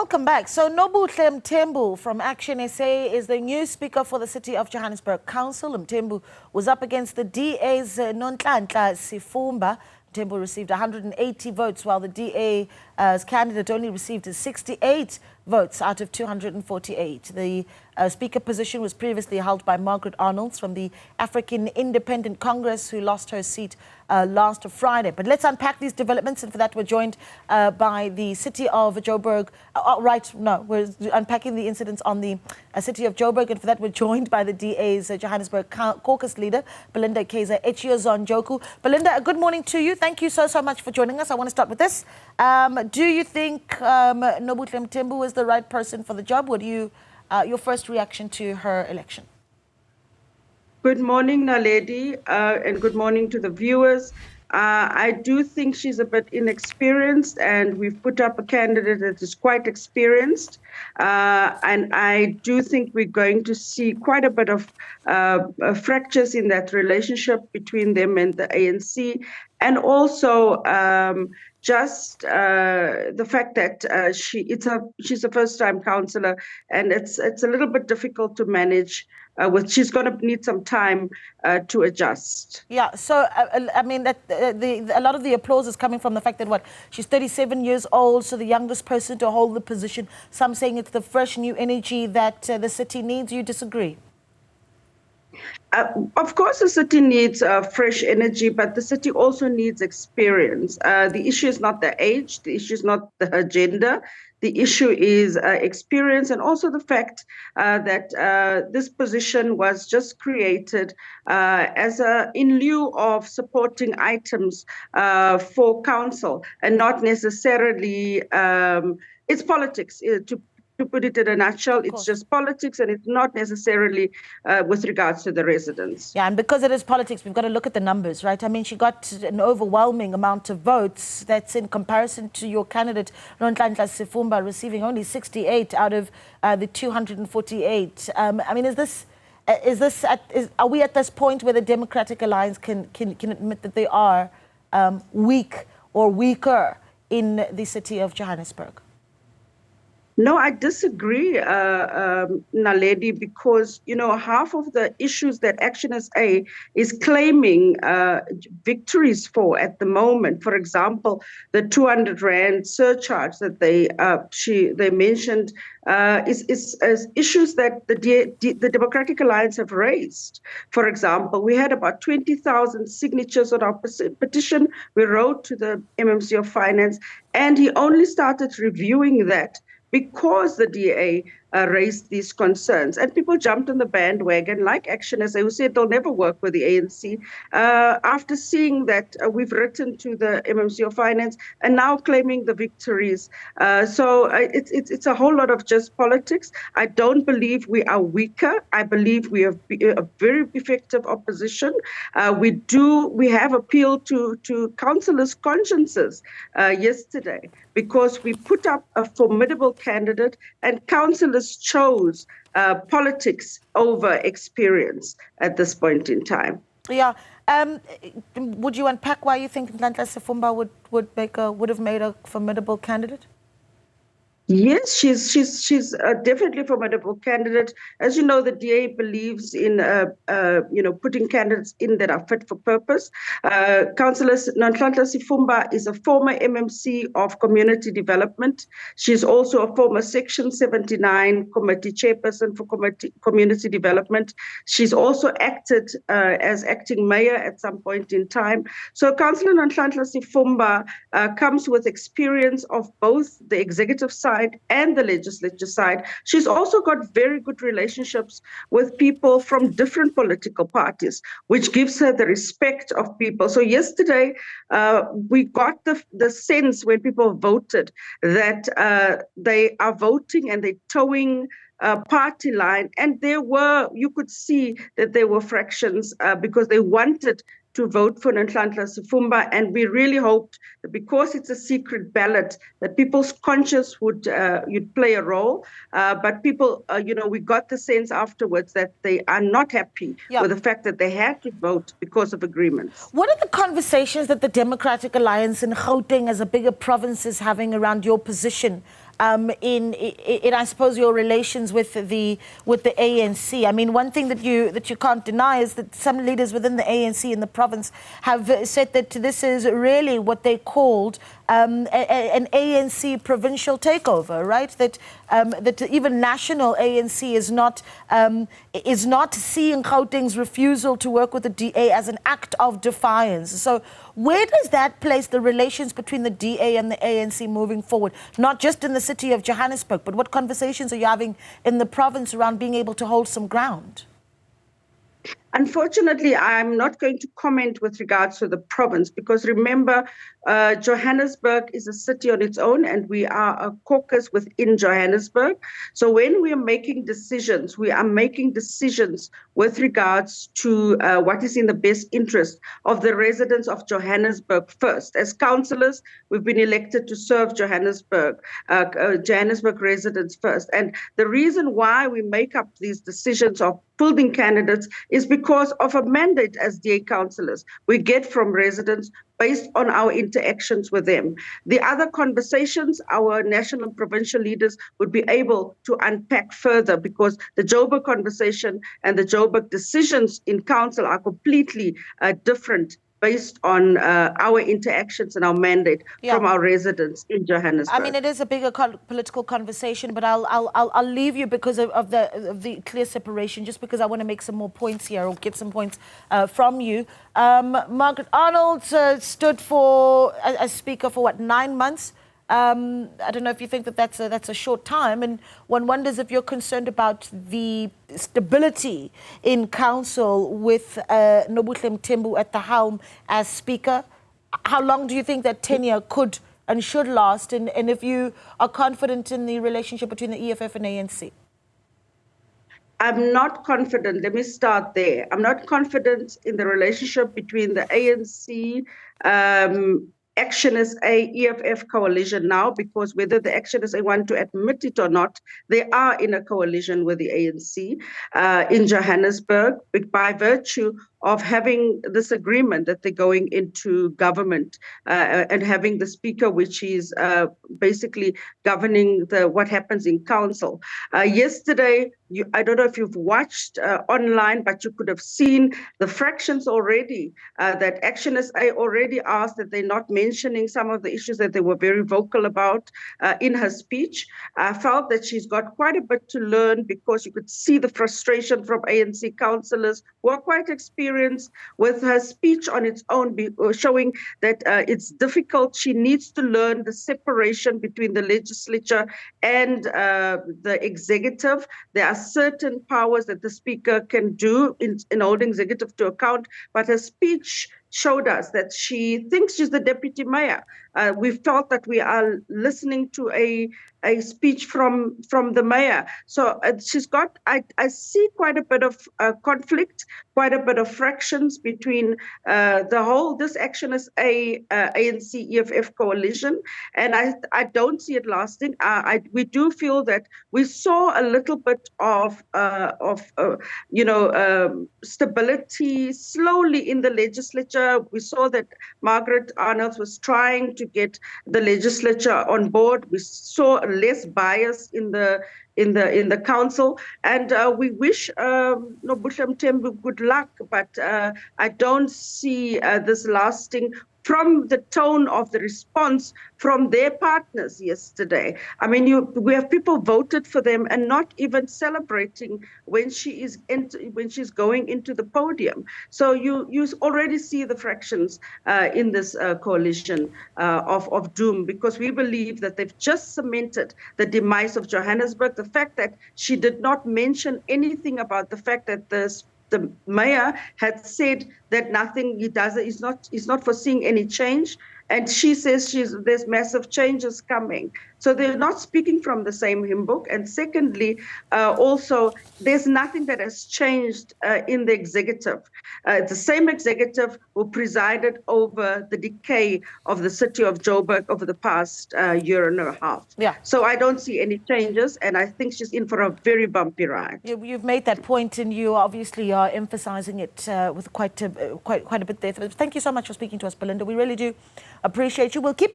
Welcome back. So Nobuhle Mthembu from ActionSA is the new speaker for the City of Johannesburg Council. Mthembu was up against the DA's Nobuhle Mthembu. Mthembu received 180 votes, while the DA's candidate only received 68 votes out of 248. The speaker position was previously held by Margaret Arnolds from the African Independent Congress, who lost her seat last Friday. But let's unpack these developments, and for that we're joined by the City of Joburg. We're unpacking the incidents on the City of Joburg, and for that we're joined by the DA's Johannesburg caucus leader, Belinda Kaiser-Echeozonjoku. Belinda, good morning to you. Thank you so much for joining us. I want to start with this. Do you think Nobuhle Mthembu is the right person for the job? What do you, your first reaction to her election? Good morning, Naledi, and good morning to the viewers. I do think she's a bit inexperienced, and we've put up a candidate that is quite experienced. And I do think we're going to see quite a bit of fractures in that relationship between them and the ANC. And also just the fact that she's a first-time councillor, and it's a little bit difficult to manage. She's going to need some time to adjust. Yeah, so I mean, a lot of the applause is coming from the fact that she's 37 years old, so the youngest person to hold the position. Some saying it's the fresh new energy that the city needs. You disagree? Of course, the city needs fresh energy, but the city also needs experience. The issue is not the age, the issue is not the gender. The issue is experience, and also the fact that this position was just created in lieu of supporting items for council, and not necessarily, it's politics. To put it in a nutshell, it's just politics, and it's not necessarily with regards to the residents. Yeah, and because it is politics, we've got to look at the numbers, right? I mean, she got an overwhelming amount of votes. That's in comparison to your candidate, Nobuhle Mthembu, receiving only 68 out of the 248. I mean, are we at this point where the Democratic Alliance can admit that they are weak or weaker in the city of Johannesburg? No, I disagree, Naledi, because, half of the issues that ActionSA is claiming victories for at the moment, for example, the 200 Rand surcharge that they mentioned, is issues that the Democratic Alliance have raised. For example, we had about 20,000 signatures on our petition. We wrote to the MMC of Finance, and he only started reviewing that because the DA raised these concerns, and people jumped on the bandwagon, like ActionSA, who said they'll never work with the ANC, after seeing that we've written to the MMC of Finance and now claiming the victories. So it's a whole lot of just politics. I don't believe we are weaker. I believe we have a very effective opposition. We have appealed to councillors' consciences yesterday, because we put up a formidable candidate, and councillors chose politics over experience at this point in time. Yeah. Would you unpack why you think Ntombi would have made a formidable candidate? Yes, she's definitely a formidable candidate. As you know, the DA believes in putting candidates in that are fit for purpose. Councillor Nobuhle Mthembu is a former MMC of Community Development. She's also a former Section 79 Committee Chairperson for Community Development. She's also acted as acting mayor at some point in time. So Councillor Nobuhle Mthembu comes with experience of both the executive side and the legislature side. She's also got very good relationships with people from different political parties, which gives her the respect of people. So yesterday, we got the sense when people voted that they are voting and they're towing party line. And you could see that there were fractions because they wanted to vote for Nobuhle Mthembu, and we really hoped that because it's a secret ballot, that people's conscience would play a role. But people, we got the sense afterwards that they are not happy with the fact that they had to vote because of agreements. What are the conversations that the Democratic Alliance in Gauteng as a bigger province is having around your position in I suppose your relations with the ANC. I mean, one thing that you can't deny is that some leaders within the ANC in the province have said that this is really what they called an ANC provincial takeover, right? That even national ANC is not seeing Gauteng's refusal to work with the DA as an act of defiance. So where does that place the relations between the DA and the ANC moving forward? Not just in the city of Johannesburg, but what conversations are you having in the province around being able to hold some ground? Unfortunately, I'm not going to comment with regards to the province because remember, Johannesburg is a city on its own and we are a caucus within Johannesburg. So when we are making decisions, we are making decisions with regards to what is in the best interest of the residents of Johannesburg first. As councillors, we've been elected to serve Johannesburg residents first. And the reason why we make up these decisions of fielding candidates is because of a mandate as DA councillors we get from residents based on our interactions with them. The other conversations, our national and provincial leaders would be able to unpack further because the Joburg conversation and the Joburg decisions in council are completely different based on our interactions and our mandate from our residents in Johannesburg. I mean, it is a bigger political conversation, but I'll leave you because of the clear separation, just because I want to make some more points here or get some points from you. Margaret Arnold stood for as Speaker for what, 9 months? I don't know if you think that that's a short time, and one wonders if you're concerned about the stability in council with Nobuhle Mthembu at the helm as Speaker. How long do you think that tenure could and should last, and if you are confident in the relationship between the EFF and ANC? I'm not confident. Let me start there. I'm not confident in the relationship between the ANC, ActionSA, EFF coalition now, because whether the ActionSA want to admit it or not, they are in a coalition with the ANC in Johannesburg by virtue of having this agreement that they're going into government and having the speaker, which is basically governing what happens in council. Yesterday, I don't know if you've watched online, but you could have seen the fractions already that ActionSA already asked that they're not mentioning some of the issues that they were very vocal about in her speech. I felt that she's got quite a bit to learn because you could see the frustration from ANC councillors who are quite experienced with her speech on its own, showing that it's difficult. She needs to learn the separation between the legislature and the executive. There are certain powers that the speaker can do in holding executive to account, but her speech showed us that she thinks she's the deputy mayor. We felt that we are listening to a speech from the mayor. So she's got, I see quite a bit of conflict, quite a bit of fractions between this ActionSA ANC EFF coalition, and I don't see it lasting. We do feel that we saw a little bit of stability slowly in the legislature. We saw that Margaret Arnold was trying to get the legislature on board. We saw less bias in the council, and we wish Nobuhle Mthembu good luck. But I don't see this lasting from the tone of the response from their partners yesterday. I mean, we have people voted for them and not even celebrating when she's going into the podium. So you already see the fractions in this coalition of doom, because we believe that they've just cemented the demise of Johannesburg. The fact that she did not mention anything about the fact that the mayor had said that nothing he does is not foreseeing any change, and she says there's massive changes coming. So they're not speaking from the same hymn book. And secondly, also, there's nothing that has changed in the executive. The same executive who presided over the decay of the city of Joburg over the past year and a half. Yeah. So I don't see any changes, and I think she's in for a very bumpy ride. You've made that point, and you obviously are emphasizing it with quite a bit there. Thank you so much for speaking to us, Belinda. We really do appreciate you. We'll keep